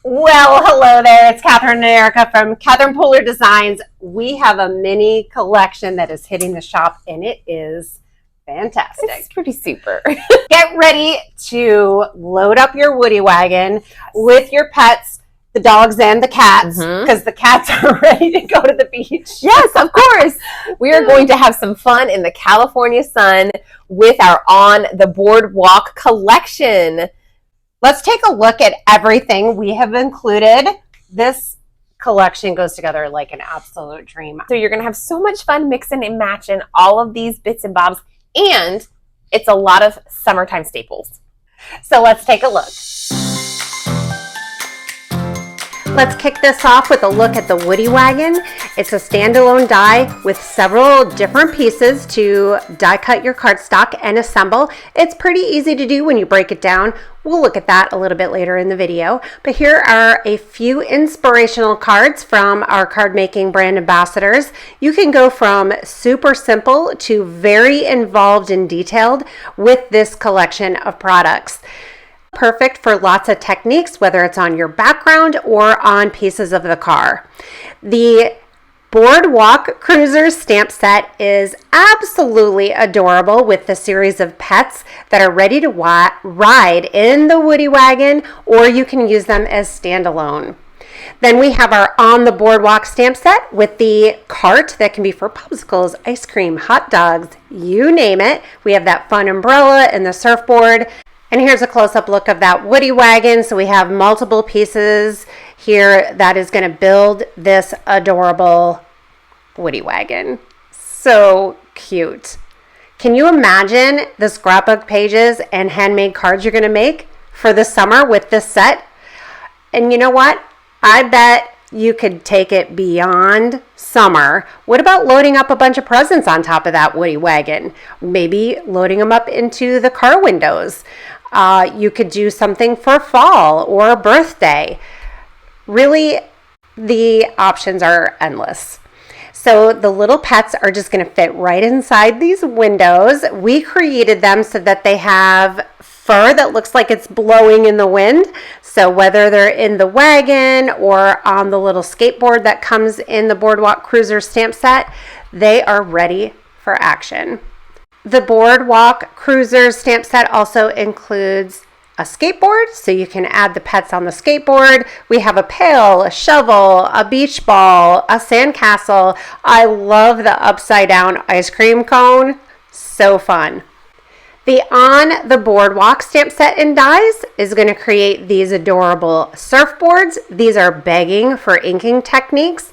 Well, hello there. It's Catherine and Erica from Catherine Polar Designs. We have a mini collection that is hitting the shop, and it is fantastic. It's pretty super. Get ready to load up your Woody wagon with your pets, the dogs and the cats, because the cats are ready to go to the beach. Yes, of course. We are going to have some fun in the California sun with our On the Boardwalk Collection. Let's take a look at everything we have included. This collection goes together like an absolute dream. So you're going to have so much fun mixing and matching all of these bits and bobs, and it's a lot of summertime staples. So let's take a look. Let's kick this off with a look at the Woody wagon. It's a standalone die with several different pieces to die cut your cardstock and assemble. It's pretty easy to do when you break it down. We'll look at that a little bit later in the video. But here are a few inspirational cards from our card making brand ambassadors. You can go from super simple to very involved and detailed with this collection of products. Perfect for lots of techniques, whether it's on your background or on pieces of the car. The Boardwalk Cruiser stamp set is absolutely adorable with the series of pets that are ready to ride in the Woody wagon, or you can use them as standalone. Then we have our On the Boardwalk stamp set with the cart that can be for popsicles, ice cream, hot dogs, you name it. We have that fun umbrella and the surfboard. And here's a close-up look of that Woody wagon. So we have multiple pieces here that is going to build this adorable Woody wagon. So cute. Can you imagine the scrapbook pages and handmade cards you're going to make for the summer with this set? And you know what? I bet you could take it beyond summer. What about loading up a bunch of presents on top of that Woody wagon? Maybe loading them up into the car windows. You could do something for fall or a birthday. Really, the options are endless. So the little pets are just going to fit right inside these windows. We created them so that they have fur that looks like it's blowing in the wind. So whether they're in the wagon or on the little skateboard that comes in the Boardwalk Cruiser stamp set, they are ready for action. The Boardwalk Cruiser stamp set also includes a skateboard, so you can add the pets on the skateboard. We have a pail, a shovel, a beach ball, a sandcastle. I love the upside down ice cream cone. So fun. The On the Boardwalk stamp set and dies is going to create these adorable surfboards. These are begging for inking techniques.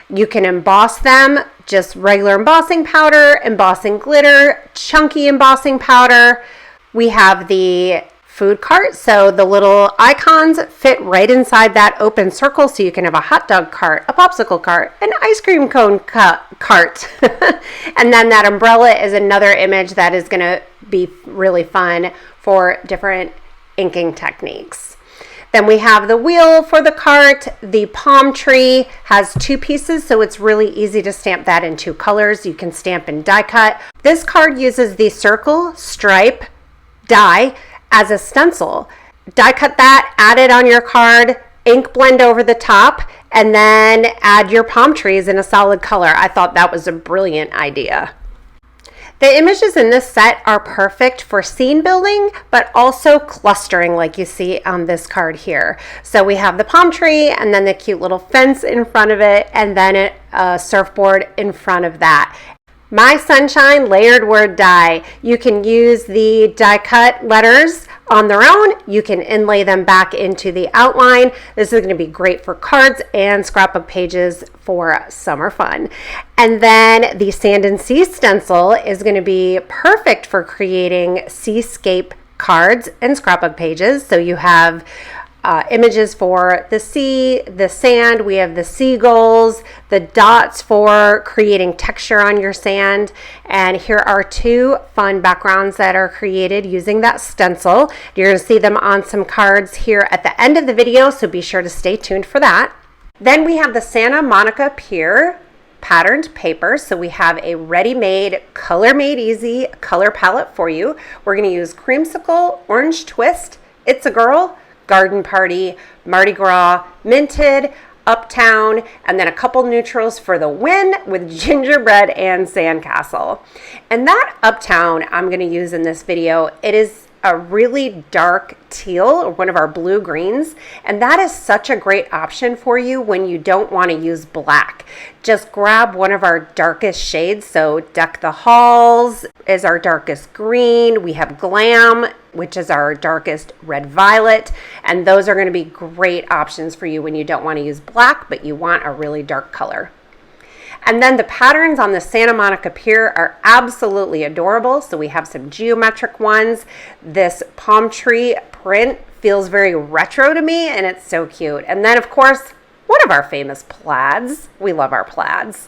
You can emboss them, just regular embossing powder, embossing glitter, chunky embossing powder. We have the food cart, so the little icons fit right inside that open circle, so you can have a hot dog cart, a popsicle cart, an ice cream cone cart. And then that umbrella is another image that is going to be really fun for different inking techniques. Then we have the wheel for the cart. The palm tree has two pieces, so it's really easy to stamp that in two colors. You can stamp and die cut. This card uses the circle stripe die as a stencil. Die cut that, add it on your card, ink blend over the top, and then add your palm trees in a solid color. I thought that was a brilliant idea. The images in this set are perfect for scene building, but also clustering like you see on this card here. So we have the palm tree and then the cute little fence in front of it, and then a surfboard in front of that. My Sunshine layered word die. You can use the die cut letters on their own. You can inlay them back into the outline. This is going to be great for cards and scrapbook pages for summer fun. And then the Sand and Sea stencil is going to be perfect for creating seascape cards and scrapbook pages. So you have images for the sea, the sand, we have the seagulls, the dots for creating texture on your sand. And here are two fun backgrounds that are created using that stencil. You're going to see them on some cards here at the end of the video, so be sure to stay tuned for that. Then we have the Santa Monica Pier patterned paper. So we have a ready-made, color-made easy color palette for you. We're going to use Creamsicle, Orange Twist, It's a Girl, Garden Party, Mardi Gras, Minted, Uptown, and then a couple neutrals for the win with gingerbread and sandcastle. And that Uptown I'm going to use in this video. It is a really dark teal, or one of our blue greens, and that is such a great option for you when you don't want to use black. Just grab one of our darkest shades. So Deck the Halls is our darkest green. We have Glam, which is our darkest red violet, and those are going to be great options for you when you don't want to use black but you want a really dark color. And then the patterns on the Santa Monica Pier are absolutely adorable. So we have some geometric ones. This palm tree print feels very retro to me, and it's so cute. And then, of course, one of our famous plaids. We love our plaids.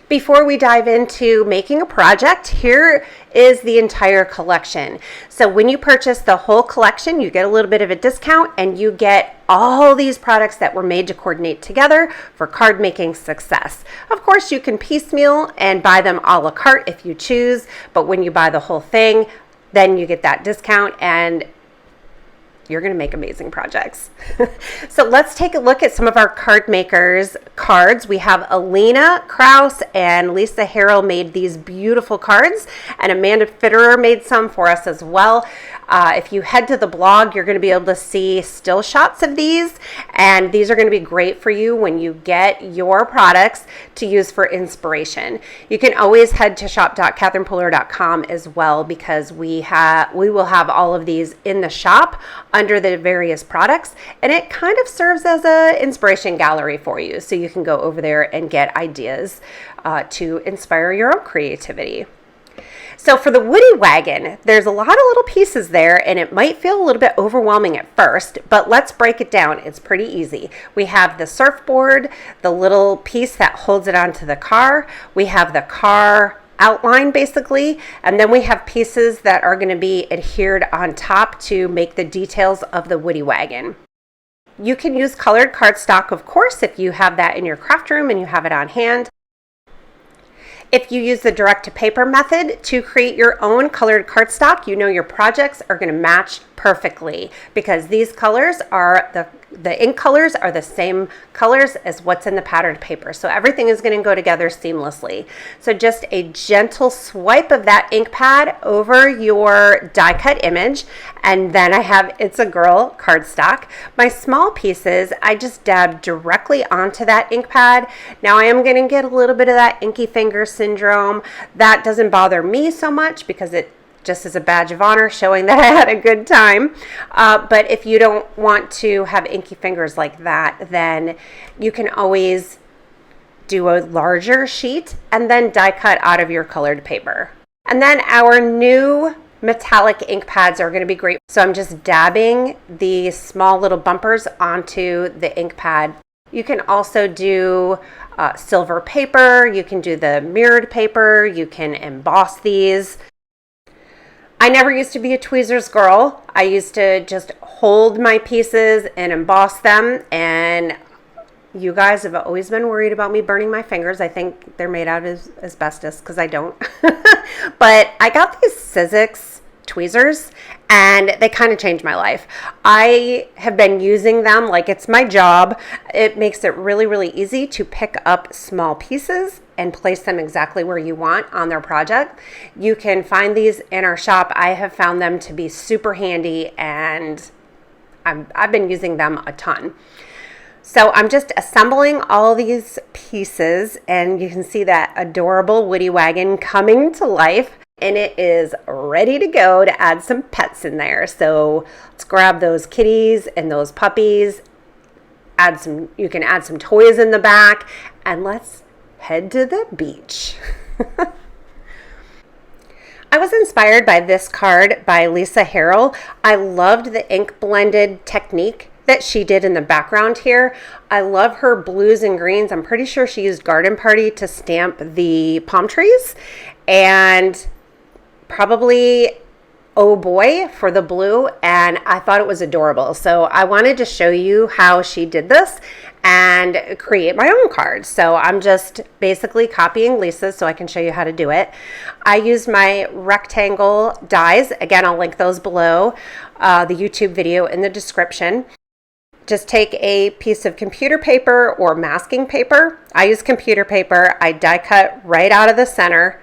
Before we dive into making a project, here is the entire collection. So when you purchase the whole collection, you get a little bit of a discount, and you get all these products that were made to coordinate together for card making success. Of course, you can piecemeal and buy them a la carte if you choose, but when you buy the whole thing, then you get that discount, and you're going to make amazing projects. So let's take a look at some of our card makers cards. We have Alina Kraus and Lisa Harrell made these beautiful cards, and Amanda Fitterer made some for us as well. If you head to the blog, you're going to be able to see still shots of these, and these are going to be great for you when you get your products to use for inspiration. You can always head to shop.catherinepoehler.com as well, because we will have all of these in the shop under the various products, and it kind of serves as an inspiration gallery for you, so you can go over there and get ideas to inspire your own creativity. So for the Woody Wagon, there's a lot of little pieces there, and it might feel a little bit overwhelming at first, but let's break it down. It's pretty easy. We have the surfboard, the little piece that holds it onto the car. We have the car outline basically, and then we have pieces that are going to be adhered on top to make the details of the Woody Wagon. You can use colored cardstock, of course, if you have that in your craft room and you have it on hand. If you use the direct to paper method to create your own colored cardstock, you know your projects are going to match perfectly, because these colors are the ink colors are the same colors as what's in the patterned paper. So everything is going to go together seamlessly. So just a gentle swipe of that ink pad over your die cut image. And then I have It's a Girl cardstock. My small pieces, I just dab directly onto that ink pad. Now I am going to get a little bit of that inky finger syndrome. That doesn't bother me so much, because it just as a badge of honor showing that I had a good time. But if you don't want to have inky fingers like that, then you can always do a larger sheet and then die cut out of your colored paper. And then our new metallic ink pads are going to be great. So I'm just dabbing the small little bumpers onto the ink pad. You can also do silver paper. You can do the mirrored paper. You can emboss these. I never used to be a tweezers girl. I used to just hold my pieces and emboss them, and you guys have always been worried about me burning my fingers. I think they're made out of asbestos, because I don't. But I got these Sizzix tweezers, and they kind of changed my life. I have been using them like it's my job. It makes it really, really easy to pick up small pieces and place them exactly where you want on their project. You can find these in our shop. I have found them to be super handy, and I've been using them a ton. So I'm just assembling all these pieces, and you can see that adorable Woody Wagon coming to life, and it is ready to go to add some pets in there. So let's grab those kitties and those puppies, you can add some toys in the back, and let's head to the beach. I was inspired by this card by Lisa Harrell. I loved the ink blended technique that she did in the background here. I love her blues and greens. I'm pretty sure she used Garden Party to stamp the palm trees, and probably Oh Boy for the blue, and I thought it was adorable. So I wanted to show you how she did this and create my own card. So I'm just basically copying Lisa's so I can show you how to do it. I used my rectangle dies. Again, I'll link those below, the YouTube video in the description. Just take a piece of computer paper or masking paper. I use computer paper. I die cut right out of the center,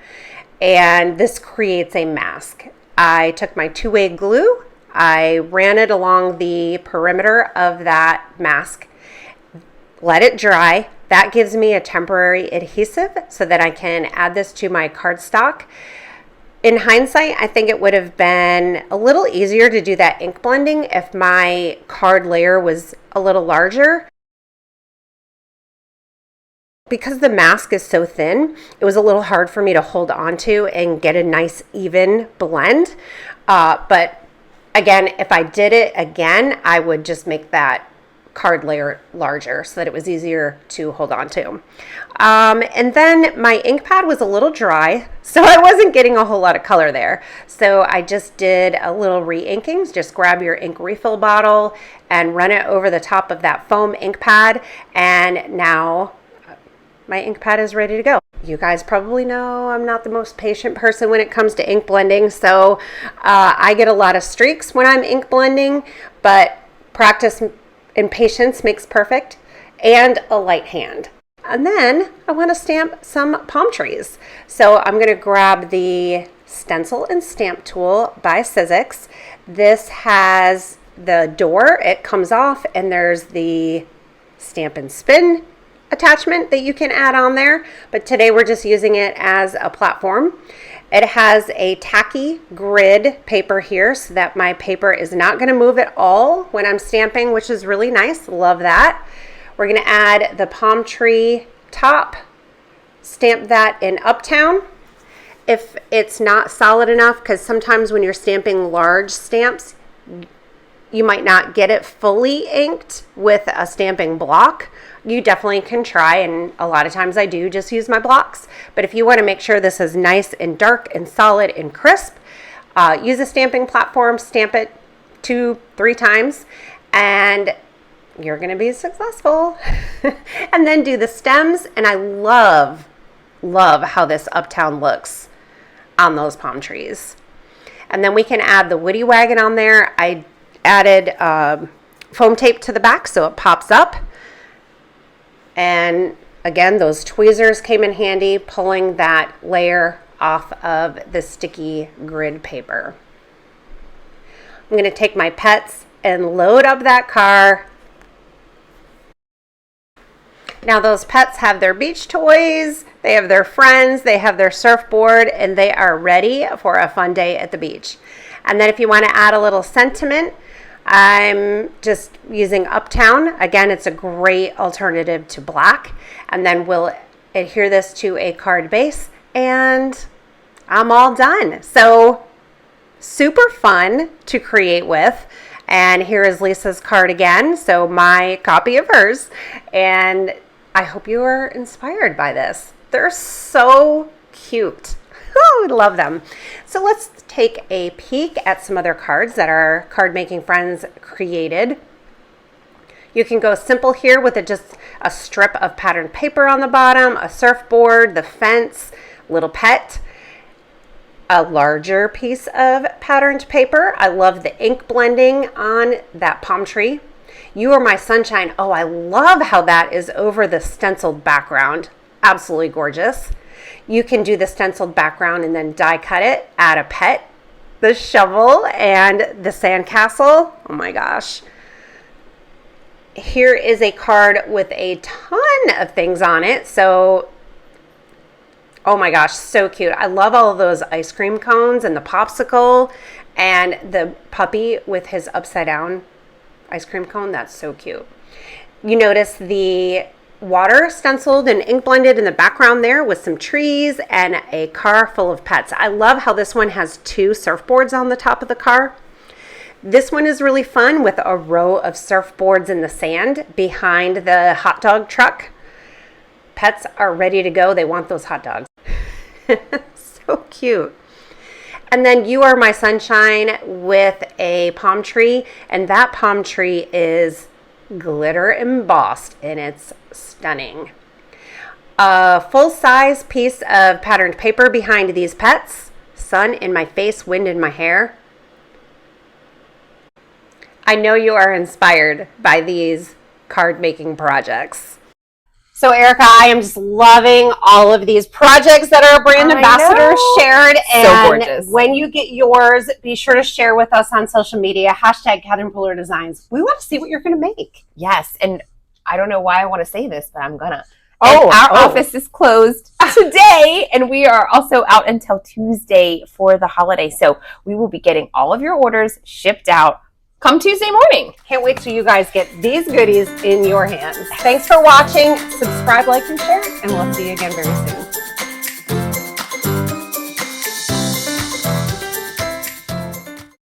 and this creates a mask. I took my two-way glue. I ran it along the perimeter of that mask, let it dry. That gives me a temporary adhesive so that I can add this to my cardstock. In hindsight, I think it would have been a little easier to do that ink blending if my card layer was a little larger. Because the mask is so thin, it was a little hard for me to hold on to and get a nice even blend. But again, if I did it again, I would just make that card layer larger so that it was easier to hold on to. And then my ink pad was a little dry, so I wasn't getting a whole lot of color there. So I just did a little re-inking. Just grab your ink refill bottle and run it over the top of that foam ink pad, and now my ink pad is ready to go. You guys probably know I'm not the most patient person when it comes to ink blending, so I get a lot of streaks when I'm ink blending, but practice and patience makes perfect, and a light hand. And then I want to stamp some palm trees. So I'm going to grab the Stencil and Stamp tool by Sizzix. This has the door, it comes off, and there's the Stamp and Spin attachment that you can add on there, but today we're just using it as a platform. It has a tacky grid paper here so that my paper is not going to move at all when I'm stamping, which is really nice. Love that. We're going to add the palm tree top, stamp that in Uptown. If it's not solid enough, because sometimes when you're stamping large stamps, you might not get it fully inked with a stamping block. You definitely can try, and a lot of times I do just use my blocks. But if you want to make sure this is nice and dark and solid and crisp, use a stamping platform, stamp it 2-3 times, and you're going to be successful. And then do the stems, and I love how this Uptown looks on those palm trees. And then we can add the woody wagon on there. I added foam tape to the back so it pops up. And again, those tweezers came in handy, pulling that layer off of the sticky grid paper. I'm going to take my pets and load up that car. Now those pets have their beach toys, they have their friends, they have their surfboard, and they are ready for a fun day at the beach. And then if you want to add a little sentiment, I'm just using Uptown. Again, it's a great alternative to black. And then we'll adhere this to a card base, and I'm all done. So super fun to create with. And here is Lisa's card again. So my copy of hers. And I hope you are inspired by this. They're so cute. Oh, I love them. So let's take a peek at some other cards that our card making friends created. You can go simple here with just a strip of patterned paper on the bottom, a surfboard, the fence, little pet, a larger piece of patterned paper. I love the ink blending on that palm tree. You Are My Sunshine. Oh, I love how that is over the stenciled background. Absolutely gorgeous. You can do the stenciled background and then die cut it, add a pet, the shovel, and the sandcastle. Oh my gosh. Here is a card with a ton of things on it. So, oh my gosh, so cute. I love all of those ice cream cones and the popsicle and the puppy with his upside down ice cream cone. That's so cute. You notice the water stenciled and ink blended in the background there with some trees and a car full of pets. I love how this one has 2 surfboards on the top of the car. This one is really fun with a row of surfboards in the sand behind the hot dog truck. Pets are ready to go. They want those hot dogs. So cute. And then You Are My Sunshine with a palm tree, and that palm tree is glitter embossed and it's stunning. A full-size piece of patterned paper behind these pets. Sun in my face, wind in my hair. I know you are inspired by these card making projects. So Erica, I am just loving all of these projects that our brand ambassador shared. And gorgeous. When you get yours, be sure to share with us on social media, hashtag Catherine Puller Designs. We want to see what you're going to make. Yes, and I don't know why I want to say this, but I'm gonna. Our office is closed today, and we are also out until Tuesday for the holiday. So we will be getting all of your orders shipped out come Tuesday morning. Can't wait till you guys get these goodies in your hands. Thanks for watching. Subscribe, like, and share, and we'll see you again very soon.